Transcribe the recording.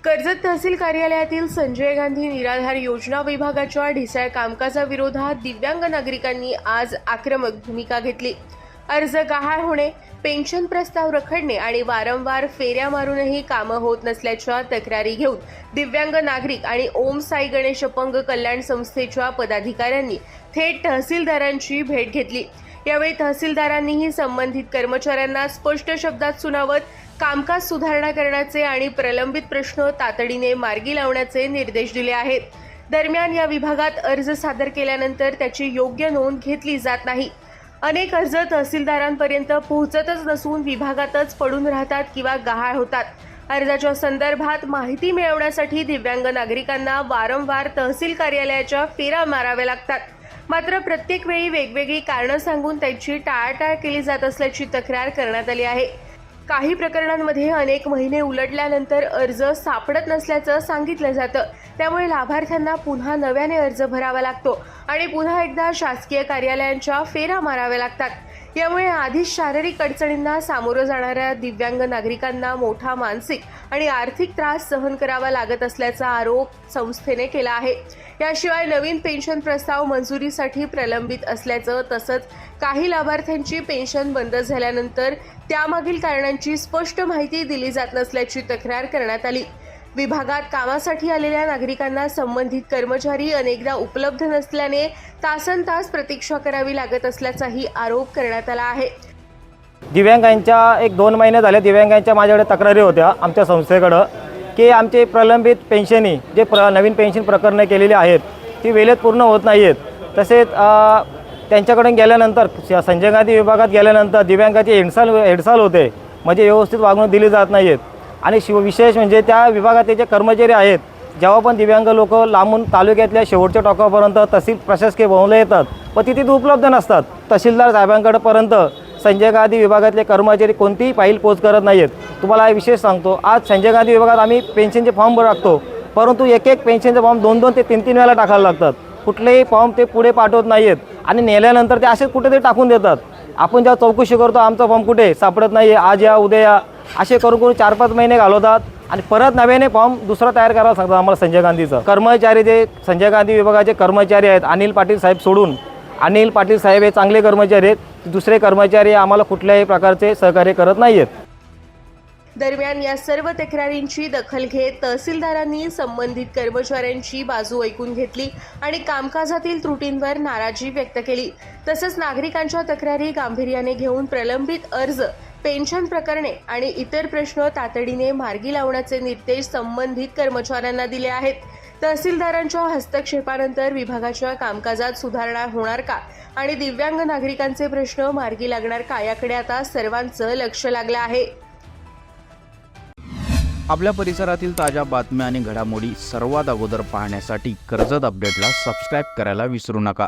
कर्जत तहसील कार्यालयातील संजय गांधी निराधार योजना विभागाच्या ढिसाळ कामकाजाविरोधात दिव्यांग नागरिकांनी आज आक्रमक भूमिका घेतली। अर्ज गहाळ होणे, पेन्शन प्रस्ताव रखडणे आणि वारंवार फेऱ्या मारूनही कामं होत नसल्याच्या तक्रारी घेऊन दिव्यांग नागरिक आणि ओम साई गणेश अपंग कल्याण संस्थेच्या पदाधिकाऱ्यांनी थेट तहसीलदारांची भेट घेतली। यावेळी तहसीलदारांनीही संबंधित कर्मचाऱ्यांना स्पष्ट शब्दात सुनावत कामकाज सुधारणा करण्याचे आणि प्रलंबित प्रश्न तातडीने मार्गी लावण्याचे निर्देश दिले आहेत। दरम्यान या विभागात अर्ज सादर केल्यानंतर त्याची योग्य नोंद घेतली जात नाही। अनेक अर्ज तहसीलदारांपर्यंत पोहोचतच नसून विभागातच पडून राहतात किंवा गहाळ होतात। अर्जाच्या संदर्भात माहिती मिळवण्यासाठी दिव्यांग नागरिकांना वारंवार तहसील कार्यालयाच्या फेऱ्या माराव्या लागतात। मात्र प्रत्येक वेळी वेगवेगळी कारणं सांगून त्यांची टाळाटाळ केली जात असल्याची तक्रार करण्यात आली आहे। काही प्रकरणांमध्ये अनेक महिने उलटल्यानंतर अर्ज सापडत नसल्याचं सांगितलं जातं। त्यामुळे लाभार्थ्यांना पुन्हा नव्याने अर्ज भरावा लागतो आणि पुन्हा एकदा शासकीय कार्यालयांच्या फेऱ्या माराव्या लागतात। यामुळे आधीच शारीरिक अडचणींना सामोरं जाणाऱ्या दिव्यांग नागरिकांना मोठा मानसिक आणि आर्थिक त्रास सहन करावा लागत असल्याचा आरोप संस्थेने केला आहे। याशिवाय नवीन पेन्शन प्रस्ताव मंजुरीसाठी प्रलंबित असल्याचं तसंच काही लाभार्थ्यांची पेन्शन बंद झाल्यानंतर त्यामागील कारणांची स्पष्ट माहिती दिली जात नसल्याची तक्रार करण्यात आली। विभागात कामासाठी आलेल्या नागरिकांना संबंधित कर्मचारी अनेकदा उपलब्ध नसल्याने तासनतास प्रतीक्षा करावी लागत असल्याचाही आरोप करण्यात आला आहे। दिव्यांगांच्या 1-2 महिने झाले दिव्यांगांच्या माझ्याकडे तक्रारी होत्या आमच्या संस्थेकडे की आमचे प्रलंबित पेन्शनी जे नवीन पेन्शन प्रकरणे केलेली आहेत ती वेळेत पूर्ण होत नाही आहेत। तसेच त्यांच्याकडून गेल्यानंतर संजय गांधी विभागात गेल्यानंतर दिव्यांगाची हेडसाल होते, म्हणजे व्यवस्थित वागणूक दिली जात नाही आहेत। आणि विशेष म्हणजे त्या विभागाचे जे कर्मचारी आहेत जेव्हा पण दिव्यांग लोक लांबून तालुक्यातल्या शेवटच्या टोकापर्यंत तहसील प्रशासकीय भवनाला येतात पण तिथे उपलब्ध नसतात। तहसीलदार साहेबांकडे संजय गांधी विभागातले कर्मचारी कोणतीही फाईल पोच करत नाही आहेत। तुम्हाला विशेष सांगतो, आज संजय गांधी विभागात आम्ही पेन्शनचे फॉर्म टाकतो, परंतु एक पेन्शनचे फॉर्म 2-2 ते 3-3 वेळा टाकायला लागतात। कुठलेही फॉर्म ते पुढे पाठवत नाही आहेत आणि नेल्यानंतर ते असेच कुठेतरी टाकून देतात। आपण जेव्हा चौकशी करतो आमचा फॉर्म कुठे सापडत नाही, आज या उद्या या असे करून 4-5 महिने घालवतात आणि परत नव्याने फॉर्म दुसरा तयार करायला सांगतात आम्हाला संजय गांधीचं। कर्मचारी जे संजय गांधी विभागाचे कर्मचारी आहेत अनिल पाटील साहेब सोडून, अनिल पाटील साहेब हे चांगले कर्मचारी आहेत, दुसरे कर्मचारी आम्हाला कुठल्याही प्रकारचे सहकार्य करत नाही आहेत। दरम्यान या सर्व तक्रारींची दखल घेत तहसीलदारांनी संबंधित कर्मचाऱ्यांची बाजू ऐकून घेतली आणि कामकाजातील त्रुटींवर नाराजी व्यक्त केली। तसंच नागरिकांच्या तक्रारी गांभीर्याने घेऊन प्रलंबित अर्ज, पेन्शन प्रकरणे आणि इतर प्रश्न तातडीने मार्गी लावण्याचे निर्देश संबंधित कर्मचाऱ्यांना दिले आहेत। तहसीलदारांच्या हस्तक्षेपानंतर विभागाच्या कामकाजात सुधारणा होणार का आणि दिव्यांग नागरिकांचे प्रश्न मार्गी लागणार का याकडे आता सर्वांचं लक्ष लागलं आहे। आपल्या परिसरातील ताज्या बातम्या आणि घडामोडी सर्वात अगोदर पाहण्यासाठी कर्जत अपडेटला सबस्क्राईब करायला विसरू नका।